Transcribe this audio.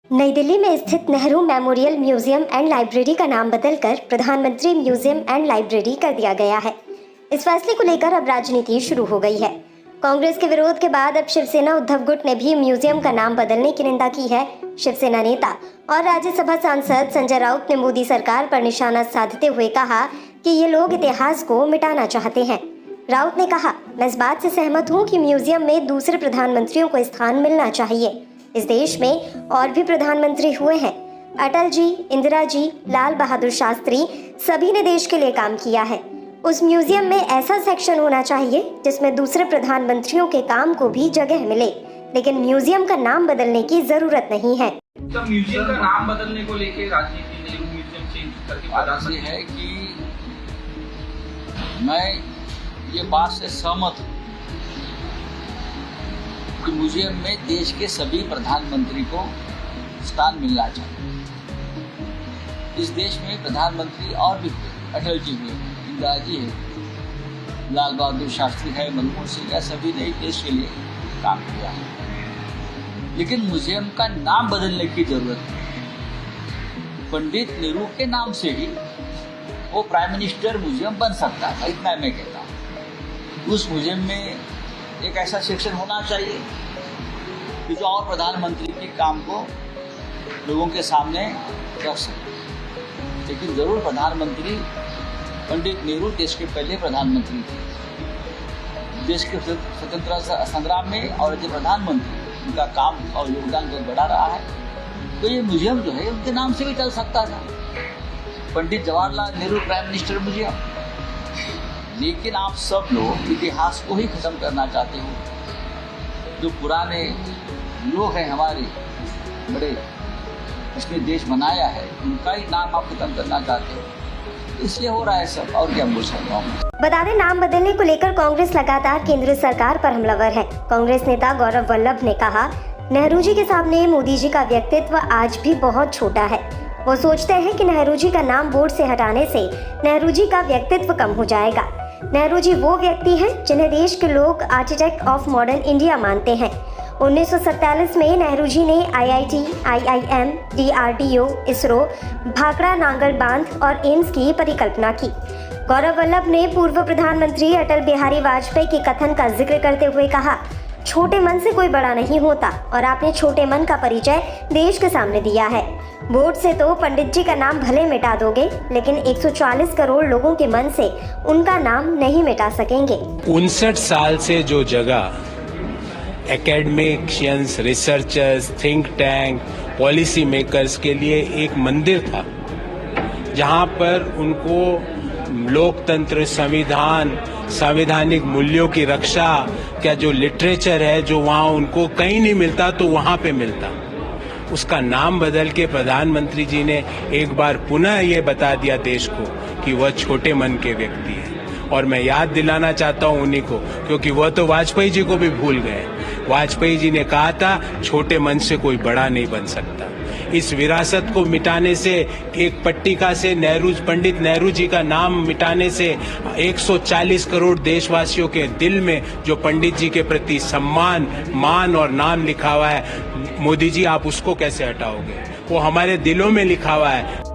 नई दिल्ली में स्थित Nehru memorial museum and library का नाम बदलकर प्रधानमंत्री म्यूजियम एंड लाइब्रेरी कर दिया गया है। इस फैसले को लेकर अब राजनीति शुरू हो गई है। कांग्रेस के विरोध के बाद अब शिवसेना उद्धव गुट ने भी म्यूजियम का नाम बदलने की निंदा की है। शिवसेना नेता और राज्यसभा सांसद संजय राउत ने मोदी सरकार पर निशाना साधते हुए कहा कि ये लोग इतिहास को मिटाना चाहते हैं। राउत ने कहा, मैं इस बात से सहमत हूँ कि म्यूजियम में दूसरे प्रधानमंत्रियों को स्थान मिलना चाहिए। इस देश में और भी प्रधानमंत्री हुए हैं। अटल जी, इंदिरा जी, लाल बहादुर शास्त्री, सभी ने देश के लिए काम किया है। उस म्यूजियम में ऐसा सेक्शन होना चाहिए जिसमें दूसरे प्रधानमंत्रियों के काम को भी जगह मिले, लेकिन म्यूजियम का नाम बदलने की जरूरत नहीं है। तो म्यूजियम का नाम बदलने को लेकर राजनीति ने म्यूजियम चेंज करके बात ये है कि मैं ये बात से सहमत हूँ कि म्यूजियम में देश के सभी प्रधानमंत्री को स्थान मिलना चाहिए। इस देश में प्रधानमंत्री और भी हुए, अटल जी हुए, इंदिरा जी है, लाल बहादुर शास्त्री है, मनमोहन सिंह है, सभी ने देश के लिए काम किया है। लेकिन म्यूजियम का नाम बदलने की जरूरत है। पंडित नेहरू के नाम से ही वो प्राइम मिनिस्टर म्यूजियम बन सकता है, इतना मैं कहता हूँ। उस म्यूजियम में एक ऐसा सेक्शन होना चाहिए कि जो और प्रधानमंत्री के काम को लोगों के सामने रख सके। लेकिन जरूर प्रधानमंत्री पंडित नेहरू देश के पहले प्रधानमंत्री थे। देश के स्वतंत्रता संग्राम में और जो प्रधानमंत्री उनका काम और योगदान बहुत बड़ा रहा है, तो ये म्यूजियम जो है उनके नाम से भी चल सकता था, Pandit Jawaharlal Nehru prime minister museum. लेकिन आप सब लोग इतिहास को ही खत्म करना चाहते हो। जो पुराने लोग हैं हमारे बड़े, इसने देश बनाया है, उनका ही नाम आप खत्म करना चाहते हो, इसलिए हो रहा है सब। और क्या बोल सकता हूँ। बता दें, नाम बदलने को लेकर कांग्रेस लगातार केंद्र सरकार पर हमलावर है। कांग्रेस नेता गौरव वल्लभ ने कहा, नेहरू जी के सामने मोदी जी का व्यक्तित्व आज भी बहुत छोटा है। वो सोचते हैं कि नेहरू जी का नाम बोर्ड से हटाने से नेहरू जी का व्यक्तित्व कम हो जाएगा। नेहरू जी वो व्यक्ति हैं जिन्हें देश के लोग आर्किटेक्ट ऑफ मॉडर्न इंडिया मानते हैं। 1947 में नेहरू जी ने IIT, IIM, DRDO, ISRO, Bhakra Nangal बांध और एम्स की परिकल्पना की। गौरव वल्लभ ने पूर्व प्रधानमंत्री अटल बिहारी वाजपेयी के कथन का जिक्र करते हुए कहा, छोटे मन से कोई बड़ा नहीं होता और आपने छोटे मन का परिचय देश के सामने दिया है। बोर्ड से तो पंडित जी का नाम भले मिटा दोगे, लेकिन 140 करोड़ लोगों के मन से उनका नाम नहीं मिटा सकेंगे। 59 साल से जो जगह academicians, researchers, think tank, policy makers के लिए एक मंदिर था, जहां पर उनको लोकतंत्र, संविधान, संवैधानिक मूल्यों की रक्षा का जो लिटरेचर है, जो वहां उनको कहीं नहीं मिलता तो वहां पे मिलता, उसका नाम बदल के प्रधानमंत्री जी ने एक बार पुनः ये बता दिया देश को कि वह छोटे मन के व्यक्ति है। और मैं याद दिलाना चाहता हूं उन्हीं को, क्योंकि वह तो वाजपेयी जी को भी भूल गए। वाजपेयी जी ने कहा था, छोटे मन से कोई बड़ा नहीं बन सकता। इस विरासत को मिटाने से, एक पट्टिका से पंडित नेहरू जी का नाम मिटाने से 140 करोड़ देशवासियों के दिल में जो पंडित जी के प्रति सम्मान, मान और नाम लिखा हुआ है, मोदी जी आप उसको कैसे हटाओगे? वो हमारे दिलों में लिखा हुआ है।